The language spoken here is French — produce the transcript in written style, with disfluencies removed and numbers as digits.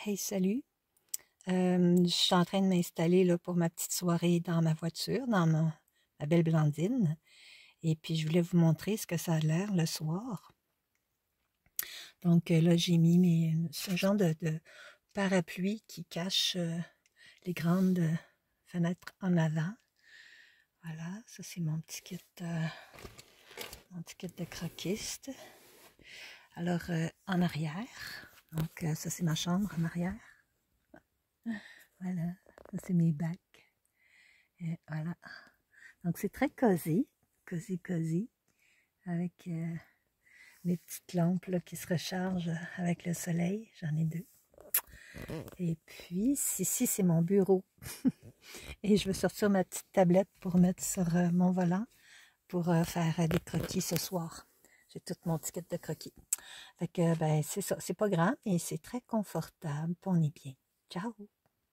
Hey, salut! Je suis en train de m'installer là pour ma petite soirée dans ma voiture, dans ma belle Blandine. Et puis, je voulais vous montrer ce que ça a l'air le soir. Donc là, j'ai mis ce genre de parapluie qui cache les grandes fenêtres en avant. Voilà, ça c'est mon petit kit de croquiste. Alors, en arrière, donc ça c'est ma chambre en arrière. Voilà, ça c'est mes bacs. Et voilà. Donc c'est très cosy, cosy, avec mes petites lampes là, qui se rechargent avec le soleil. J'en ai deux. Et puis ici c'est mon bureau. Et je vais sortir ma petite tablette pour mettre sur mon volant pour faire des croquis ce soir. J'ai tout mon ticket de croquis. Fait que ben c'est ça, c'est pas grand, mais c'est très confortable, puis on est bien. Ciao!